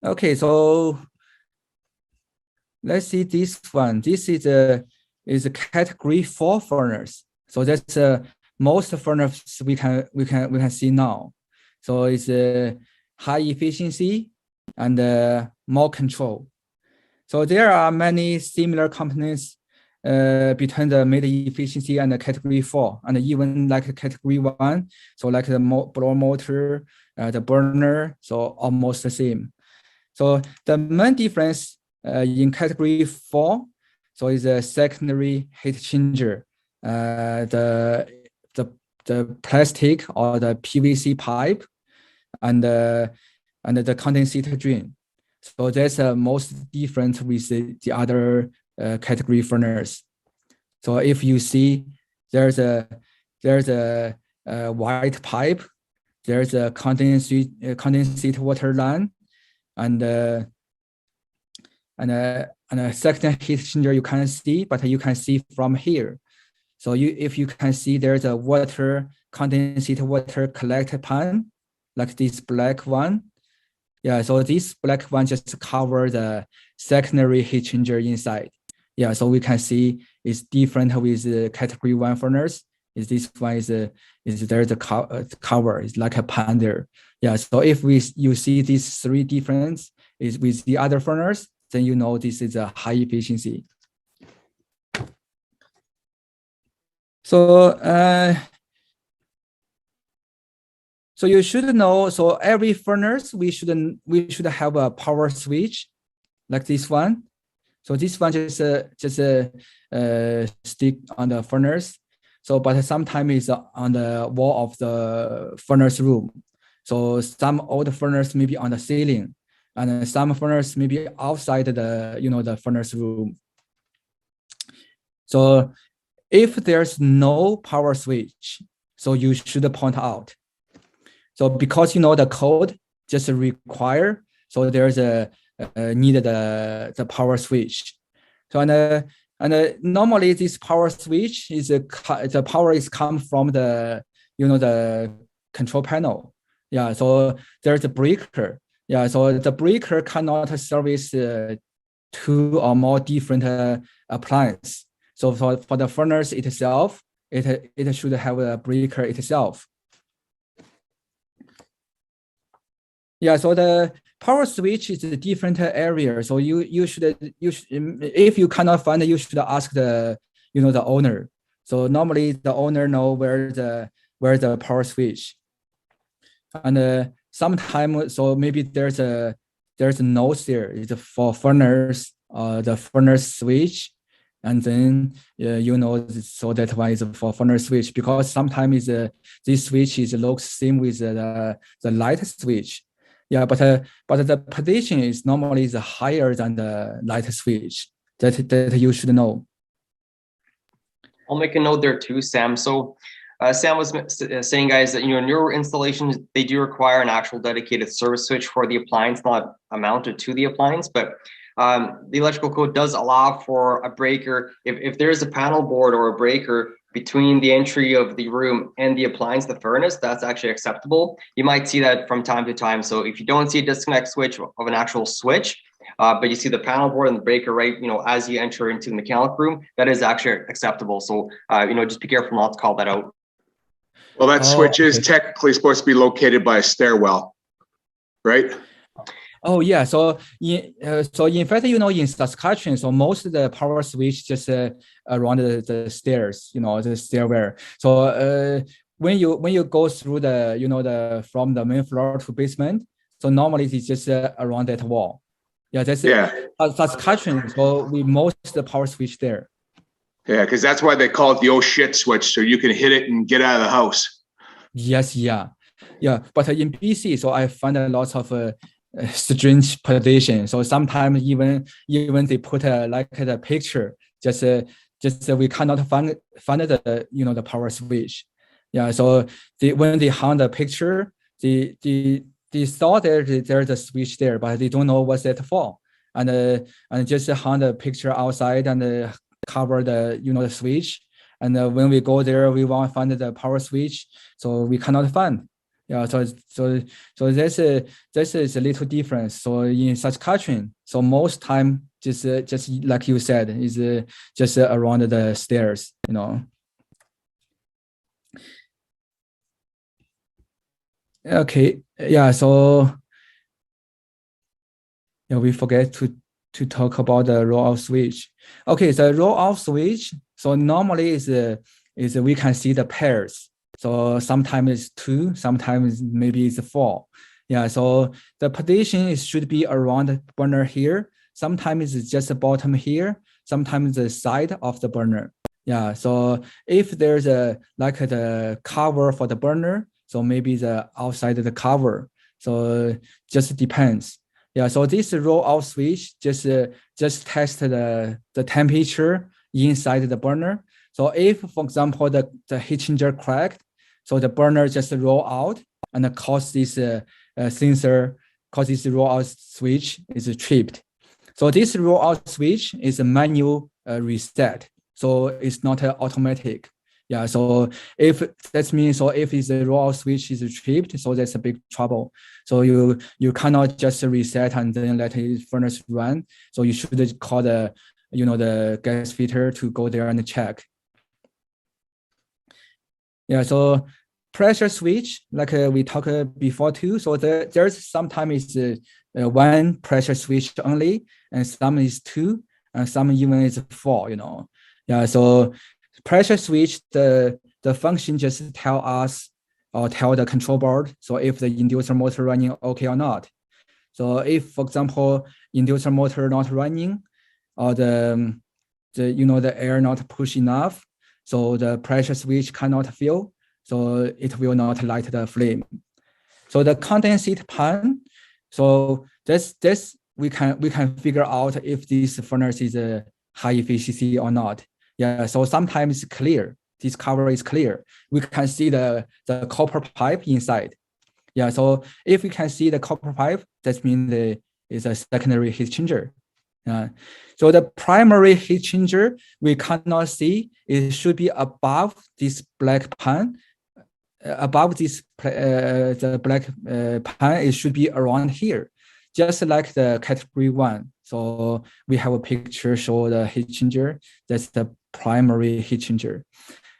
Okay, so let's see this one. This is a category 4 furnace. So that's most furnace we can see now. So it's high efficiency and more control. So there are many similar components between the mid efficiency and the category 4, and even like category 1. So like the blower motor, the burner, so almost the same. So the main difference in category 4, so is a secondary heat changer, the plastic or the PVC pipe, and the condensator drain. So that's most different with the other category furnace. So if you see there's a white pipe, there's a condensate water line, and a second heat exchanger you can't see, but you can see from here. So if you can see there's a condensate water collector pan, like this black one. Yeah, so this black one just cover the secondary heat exchanger inside. Yeah, so we can see it's different with the category 1 furnace. Is this one is there's a cover, it's like a pan there. Yeah, so if you see these 3 difference is with the other furnace, then you know this is a high efficiency. So so you should know, so every furnace we should have a power switch like this one. So this one just stick on the furnace. So but sometimes it's on the wall of the furnace room. So some old furnace may be on the ceiling, and some furnace may be outside the furnace room. So if there's no power switch, so you should point out. So because the code just require, so there's needed the power switch. So and normally this power switch is the power is come from the the control panel. Yeah, so there's a breaker. Yeah, so the breaker cannot service 2 or more different appliances. So for the furnace itself, it should have a breaker itself. Yeah, so the power switch is a different area. So you should if you cannot find it, you should ask the the owner. So normally the owner know where the power switch. And sometimes, so maybe there's a note there. It's for furnace, the furnace switch, and then so that one is for furnace switch, because sometimes this switch looks same with the light switch. Yeah, but the position is normally higher than the light switch. That you should know. I'll make a note there too, Sam. So Sam was saying, guys, that in your installations, they do require an actual dedicated service switch for the appliance, not mounted to the appliance, but the electrical code does allow for a breaker. If there's a panel board or a breaker between the entry of the room and the appliance, the furnace, that's actually acceptable. You might see that from time to time. So if you don't see a disconnect switch of an actual switch, but you see the panel board and the breaker right, as you enter into the mechanic room, that is actually acceptable. So, just be careful not to call that out. Well, that switch is technically supposed to be located by a stairwell, right? Oh yeah, so in fact, in Saskatchewan, so most of the power switch just around the stairs, the stairwell. So when you go through the from the main floor to basement, so normally it's just around that wall. Yeah, that's Saskatchewan. So we most the power switch there. Yeah, because that's why they call it the oh shit switch, so you can hit it and get out of the house. Yes, yeah. But in BC, so I find a lot of strange position. So sometimes even they put like the picture, just we cannot find the the power switch. Yeah, so when they hung the picture, they saw there's a switch there, but they don't know what's that for, and just hung the picture outside and cover the the switch. And when we go there, we want to find the power switch, so we cannot find. Yeah, so this is a little difference. So in Saskatchewan, so most time just like you said is just around the stairs, you know. Okay, yeah. So yeah, we forget to talk about the roll-off switch. Okay, the roll-off switch. So normally is we can see the pairs. So sometimes it's 2, sometimes maybe it's 4. Yeah, so the position should be around the burner here. Sometimes it's just the bottom here. Sometimes the side of the burner. Yeah, so if there's like the cover for the burner, so maybe the outside of the cover. So just depends. Yeah, so this roll-off switch just test the temperature inside the burner. So if, for example, the heat changer cracked, so the burner just roll out and cause this sensor, cause this roll-out switch is tripped. So this roll-out switch is a manual reset. So it's not automatic. Yeah, so if that means, so if it's a roll-out switch is tripped, so that's a big trouble. So you cannot just reset and then let the furnace run. So you should call the the gas fitter to go there and check. Yeah, so pressure switch, like we talked before too. So there's sometimes is one pressure switch only, and some is 2, and some even is 4. Yeah, so pressure switch, the function just tell us or tell the control board. So if the inducer motor running okay or not. So if, for example, inducer motor not running, or the air not push enough, so the pressure switch cannot fill, so it will not light the flame. So the condensate pan, so this we can figure out if this furnace is a high efficiency or not. Yeah, so sometimes it's clear. This cover is clear. We can see the copper pipe inside. Yeah, so if we can see the copper pipe, that means it's a secondary heat changer. So the primary heat changer we cannot see. It should be above this black pan. Above this the black pan, it should be around here, just like the category 1. So we have a picture show the heat changer. That's the primary heat changer.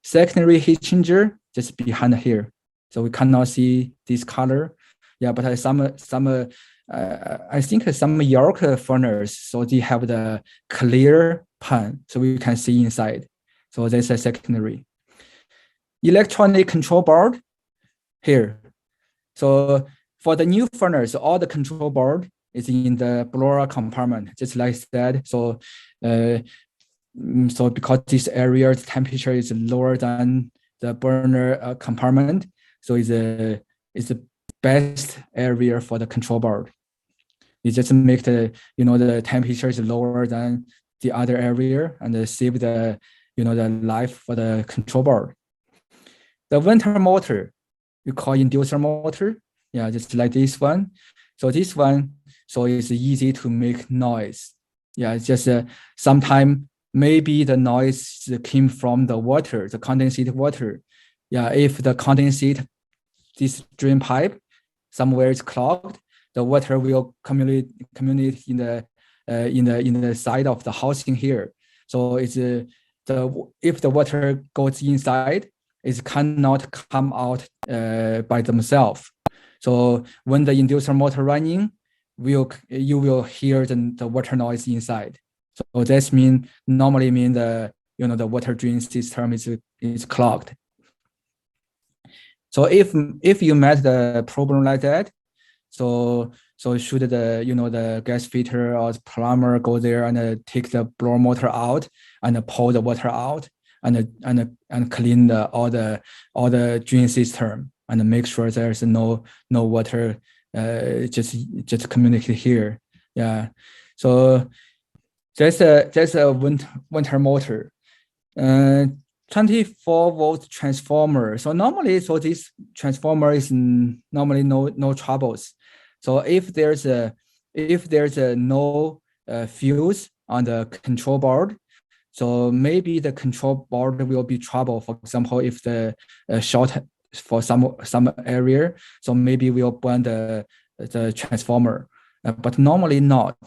Secondary heat changer just behind here. So we cannot see this color. Yeah, but I think some York furnace, so they have the clear pan, so we can see inside. So that's a secondary. Electronic control board here. So for the new furnace, all the control board is in the blower compartment, just like that. So so because this area temperature is lower than the burner compartment, so it's the best area for the control board. You just make the the temperature is lower than the other area and save the the life for the control board. The winter motor, you call inducer motor. Yeah, just like this one. So this one, so it's easy to make noise. Yeah, it's just sometime maybe the noise came from the water, the condensate water. Yeah, if the condensate, this drain pipe, somewhere is clogged, the water will accumulate in the side of the housing here. So it's if the water goes inside, it cannot come out by themselves. So when the inducer motor running, you will hear the water noise inside. So that's normally mean the the water drain system is clogged. So if you met the problem like that, so should the the gas fitter or plumber go there and take the blower motor out and pull the water out and clean all the drain system and make sure there's no water just communicate here. Yeah, so that's a winter motor. 24-volt transformer. So normally, this transformer is normally no troubles. So if there's no fuse on the control board, so maybe the control board will be trouble. For example, if the short for some area, so maybe we'll burn the transformer, but normally not.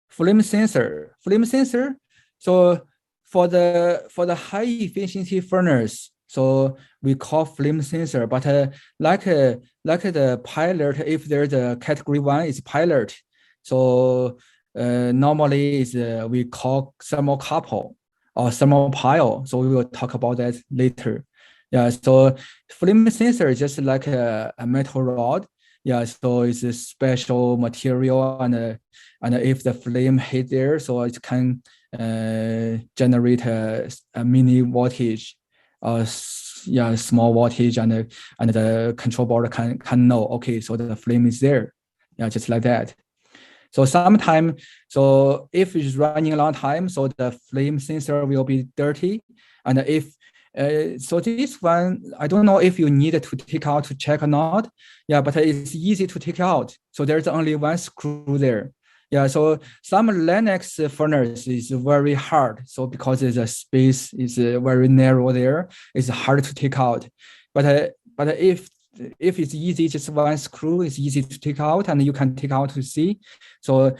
Flame sensor. So for the high efficiency furnace, so we call flame sensor, but like the pilot, if there's a category 1 is pilot, so normally is we call thermocouple or thermopile. So we will talk about that later. Yeah, so flame sensor is just like a metal rod. Yeah, so it's a special material, and if the flame hit there, so it can generate a mini voltage, small voltage, and the control board can know, okay, so the flame is there. Yeah, just like that. So sometimes, so if it's running a long time, so the flame sensor will be dirty, and if so this one, I don't know if you need to take out to check or not. Yeah, but it's easy to take out. So there's only one screw there. Yeah, so some Linux furnace is very hard. So because the space is very narrow there, it's hard to take out. But if it's easy, just one screw is easy to take out, and you can take out to see. So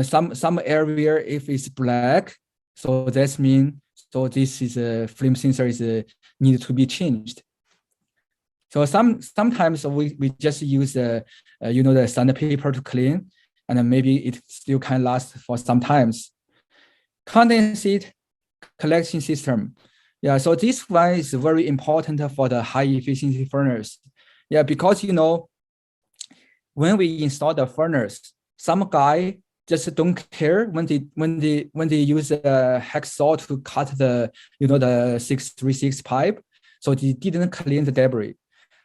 some area, if it's black, so that means, so this is a flame sensor is need to be changed. So sometimes we just use the sandpaper to clean, and then maybe it still can last for some times. Condensate collection system. Yeah, so this one is very important for the high efficiency furnace. Yeah, because when we install the furnace, some guy just don't care when they use a hacksaw to cut the the 636 pipe, so they didn't clean the debris.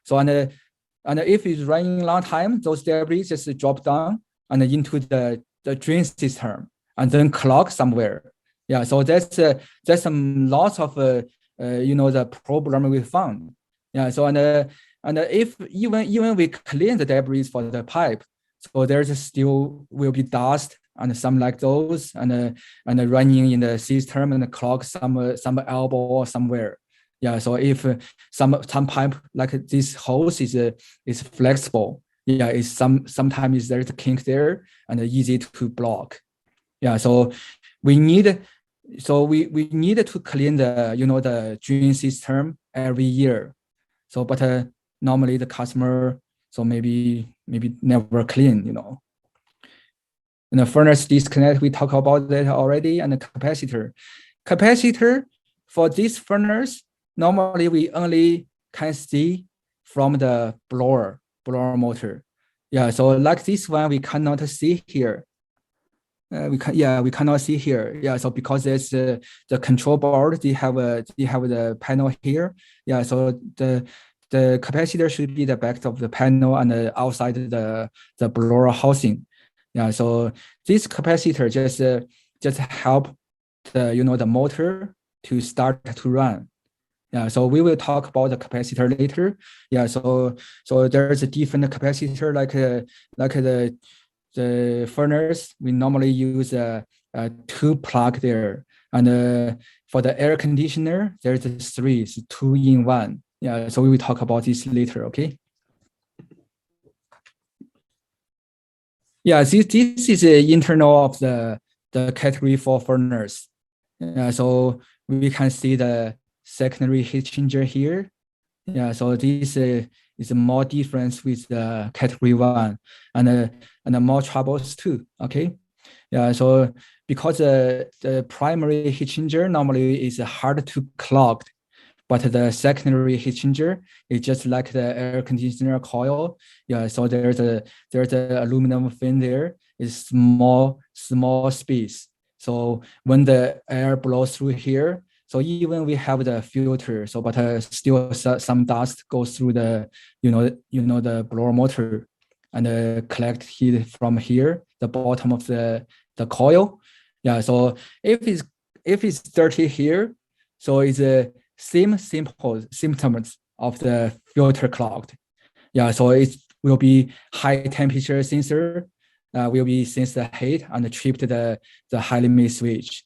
So and if it's running a long time, those debris just drop down and into the drain system and then clog somewhere. Yeah, so that's some lots of the problem we found. Yeah, so and if even we clean the debris for the pipe, so there's still will be dust and some like those, and running in the system and clog some elbow somewhere. Yeah, so if some pipe like this hose is flexible, yeah, it's sometimes there's a kink there and easy to block. Yeah, so we need to clean the the drain system every year. So but normally the customer, so maybe never clean, And the furnace disconnect, we talked about that already, and the capacitor. Capacitor for this furnace, normally we only can see from the blower motor. Yeah, so like this one, we cannot see here. We cannot see here. Yeah, so because there's the control board, they have the panel here. Yeah, so the capacitor should be the back of the panel and outside the blower housing. Yeah, so this capacitor just help the motor to start to run. Yeah, so we will talk about the capacitor later. Yeah, so there's a different capacitor like the furnace. We normally use a 2 plug there, and for the air conditioner there's 3, it's 2 in 1. Yeah, so we will talk about this later. Okay. Yeah, this is the internal of the category 4 furnace. So we can see the secondary heat changer here. Yeah, so this is more difference with the category 1 and more troubles too. Okay. Yeah, so because the primary heat changer normally is hard to clog, but the secondary heat changer is just like the air conditioner coil. Yeah, so there's a aluminum fin there. It's small space. So when the air blows through here, so even we have the filter, so but still some dust goes through the the blower motor and collect heat from here, the bottom of the coil. Yeah, so if it's dirty here, so it's a same simple symptoms of the filter clogged. Yeah, so it will be high temperature sensor will be sense the heat and trip the high limit switch.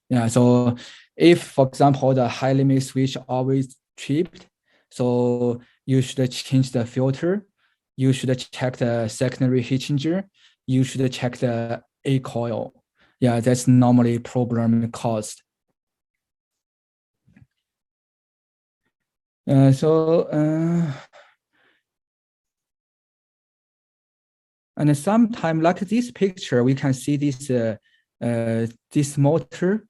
Yeah, so if, for example, the high limit switch always tripped, so you should change the filter. You should check the secondary heat changer. You should check the A coil. Yeah, that's normally problem caused. And sometimes, like this picture, we can see this motor.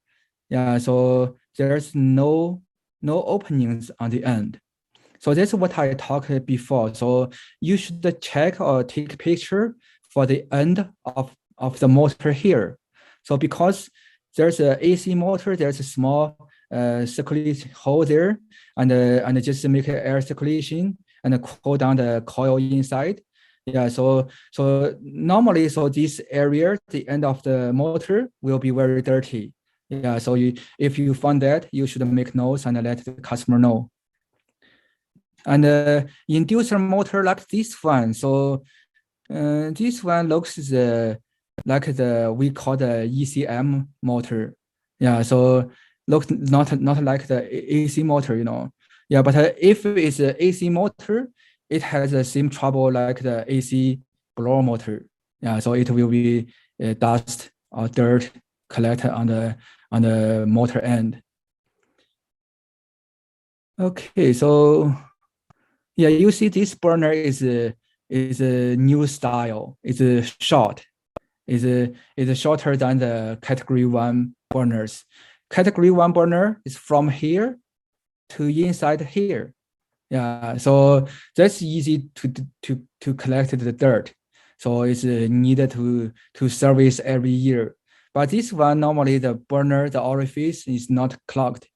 Yeah, so there's no openings on the end. So that's what I talked before. So you should check or take a picture for the end of the motor here. So because there's an AC motor, there's a small circulation hole there, and just make air circulation and cool down the coil inside. Yeah, so normally, so this area, the end of the motor will be very dirty. Yeah, so if you find that, you should make notes and let the customer know. And inducer motor like this one. So this one looks like we call the ECM motor. Yeah, so looks not like the AC motor, you know. Yeah, but if it's an AC motor, it has the same trouble like the AC blower motor. Yeah, so it will be dust or dirt collected on the motor end. Okay, so yeah, you see this burner is a new style. It's short. It's shorter than the category 1 burners. Category 1 burner is from here to inside here. Yeah, so that's easy to collect the dirt. So it's needed to service every year. But this one, normally the burner, the orifice is not clogged.